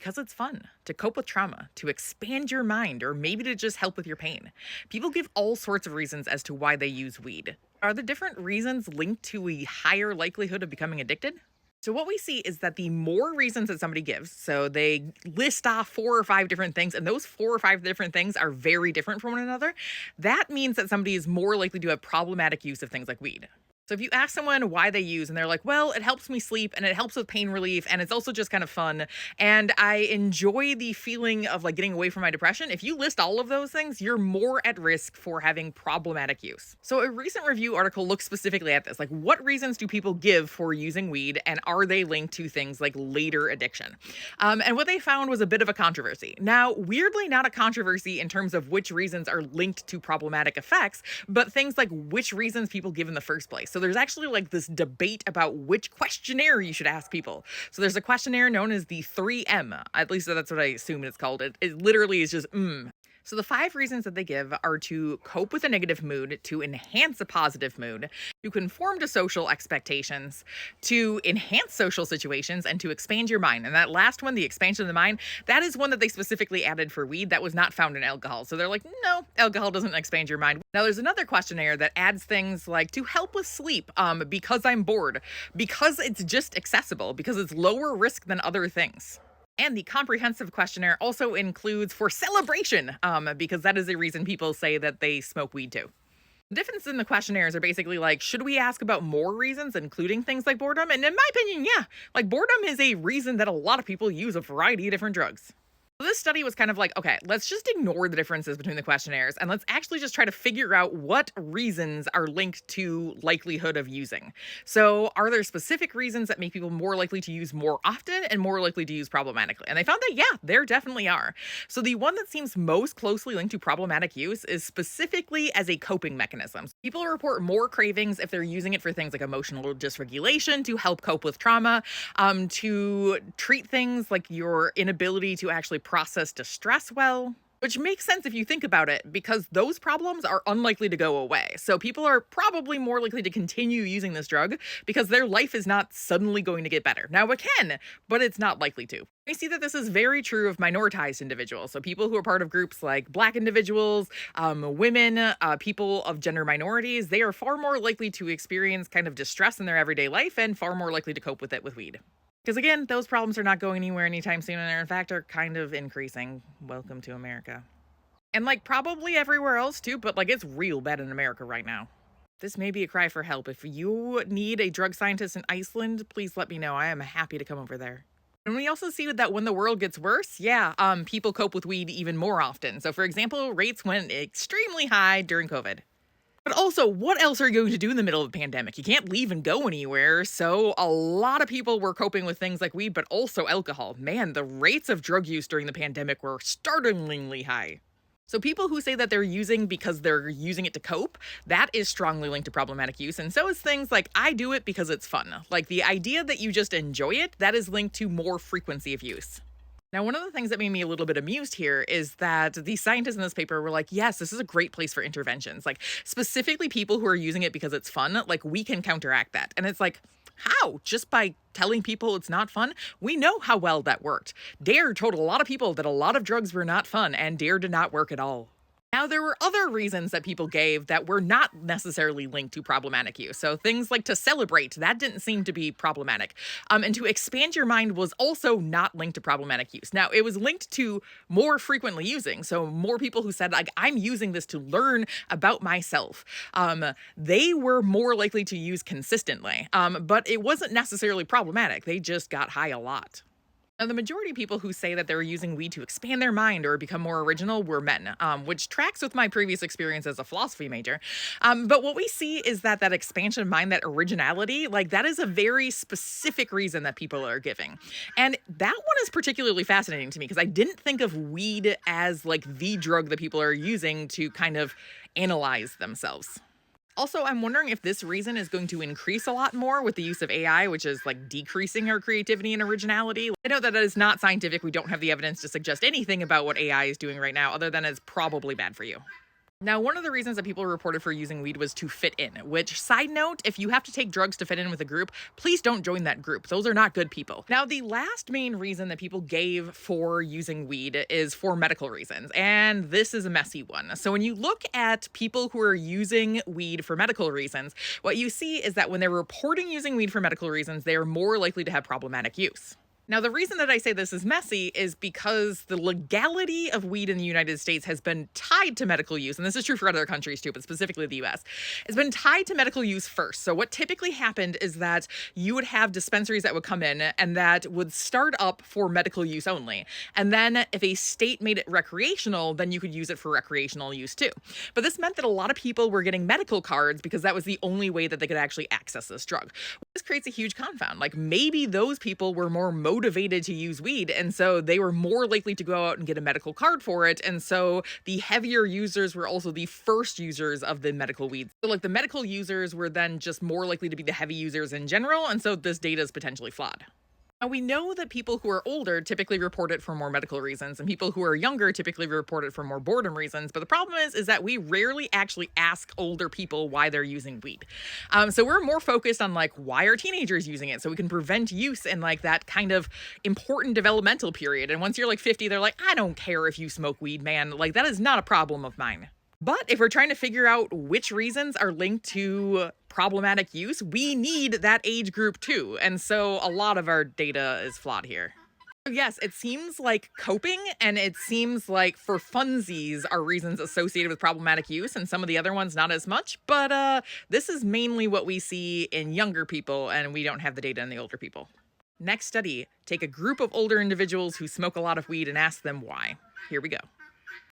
because it's fun, to cope with trauma, to expand your mind, or maybe to just help with your pain. People give all sorts of reasons as to why they use weed. Are the different reasons linked to a higher likelihood of becoming addicted? So, what we see is that the more reasons that somebody gives, so they list off four or five different things, and those four or five different things are very different from one another, that means that somebody is more likely to have problematic use of things like weed. So if you ask someone why they use and they're like, well, it helps me sleep and it helps with pain relief and it's also just kind of fun and I enjoy the feeling of like getting away from my depression. If you list all of those things, you're more at risk for having problematic use. So a recent review article looks specifically at this, like what reasons do people give for using weed and are they linked to things like later addiction? And what they found was a bit of a controversy. Now, weirdly, not a controversy in terms of which reasons are linked to problematic effects, but things like which reasons people give in the first place. So there's actually like this debate about which questionnaire you should ask people. So there's a questionnaire known as the 3M. At least that's what I assume it's called. It literally is just So the five reasons that they give are to cope with a negative mood, to enhance a positive mood, to conform to social expectations, to enhance social situations, and to expand your mind. And that last one, the expansion of the mind, that is one that they specifically added for weed that was not found in alcohol. So they're like, no, alcohol doesn't expand your mind. Now there's another questionnaire that adds things like to help with sleep, because I'm bored, because it's just accessible, because it's lower risk than other things. And the comprehensive questionnaire also includes for celebration, because that is a reason people say that they smoke weed too. The difference in the questionnaires are basically like, should we ask about more reasons, including things like boredom? And in my opinion, yeah, like boredom is a reason that a lot of people use a variety of different drugs. So this study was kind of like, okay, let's just ignore the differences between the questionnaires and let's actually just try to figure out what reasons are linked to likelihood of using. So are there specific reasons that make people more likely to use more often and more likely to use problematically? And they found that, yeah, there definitely are. So the one that seems most closely linked to problematic use is specifically as a coping mechanism. People report more cravings if they're using it for things like emotional dysregulation, to help cope with trauma, to treat things like your inability to actually process distress well, which makes sense if you think about it, because those problems are unlikely to go away. So people are probably more likely to continue using this drug because their life is not suddenly going to get better. Now it can, but it's not likely to. We see that this is very true of minoritized individuals. So people who are part of groups like Black individuals, women, people of gender minorities, they are far more likely to experience kind of distress in their everyday life and far more likely to cope with it with weed. Because again, those problems are not going anywhere anytime soon, and in fact are kind of increasing. Welcome to America. And like probably everywhere else too, but like it's real bad in America right now. This may be a cry for help. If you need a drug scientist in Iceland, please let me know. I am happy to come over there. And we also see that when the world gets worse, yeah, people cope with weed even more often. So for example, rates went extremely high during COVID. But also, what else are you going to do in the middle of a pandemic? You can't leave and go anywhere. So a lot of people were coping with things like weed, but also alcohol. Man, the rates of drug use during the pandemic were startlingly high. So people who say that they're using because they're using it to cope, that is strongly linked to problematic use. And so is things like, I do it because it's fun. Like the idea that you just enjoy it, that is linked to more frequency of use. Now, one of the things that made me a little bit amused here is that the scientists in this paper were like, yes, this is a great place for interventions. Like, specifically people who are using it because it's fun, like, we can counteract that. And it's like, how? Just by telling people it's not fun? We know how well that worked. Dare told a lot of people that a lot of drugs were not fun, and Dare did not work at all. Now, there were other reasons that people gave that were not necessarily linked to problematic use. So things like to celebrate, that didn't seem to be problematic. And to expand your mind was also not linked to problematic use. Now, it was linked to more frequently using. So more people who said, like, I'm using this to learn about myself. They were more likely to use consistently. But it wasn't necessarily problematic. They just got high a lot. Now, the majority of people who say that they were using weed to expand their mind or become more original were men, which tracks with my previous experience as a philosophy major. But what we see is that that expansion of mind, that originality, like that is a very specific reason that people are giving. And that one is particularly fascinating to me because I didn't think of weed as like the drug that people are using to kind of analyze themselves. Also, I'm wondering if this reason is going to increase a lot more with the use of AI, which is like decreasing our creativity and originality. I know that is not scientific. We don't have the evidence to suggest anything about what AI is doing right now, other than it's probably bad for you. Now, one of the reasons that people reported for using weed was to fit in, which, side note, if you have to take drugs to fit in with a group, please don't join that group. Those are not good people. Now, the last main reason that people gave for using weed is for medical reasons, and this is a messy one. So, when you look at people who are using weed for medical reasons, what you see is that when they're reporting using weed for medical reasons, they are more likely to have problematic use. Now, the reason that I say this is messy is because the legality of weed in the United States has been tied to medical use, and this is true for other countries too, but specifically the US. It's been tied to medical use first. So, what typically happened is that you would have dispensaries that would come in and that would start up for medical use only. And then, if a state made it recreational, then you could use it for recreational use too. But this meant that a lot of people were getting medical cards because that was the only way that they could actually access this drug. This creates a huge confound. Like maybe those people were more motivated to use weed, and so they were more likely to go out and get a medical card for it. And so the heavier users were also the first users of the medical weed. So like the medical users were then just more likely to be the heavy users in general. And so this data is potentially flawed. Now, we know that people who are older typically report it for more medical reasons, and people who are younger typically report it for more boredom reasons. But the problem is that we rarely actually ask older people why they're using weed. So we're more focused on like, why are teenagers using it? So we can prevent use in like that kind of important developmental period. And once you're like 50, they're like, I don't care if you smoke weed, man. Like, that is not a problem of mine. But if we're trying to figure out which reasons are linked to problematic use, we need that age group too. And so a lot of our data is flawed here. Yes, it seems like coping and it seems like for funsies are reasons associated with problematic use, and some of the other ones not as much. But this is mainly what we see in younger people, and we don't have the data in the older people. Next study, take a group of older individuals who smoke a lot of weed and ask them why. Here we go.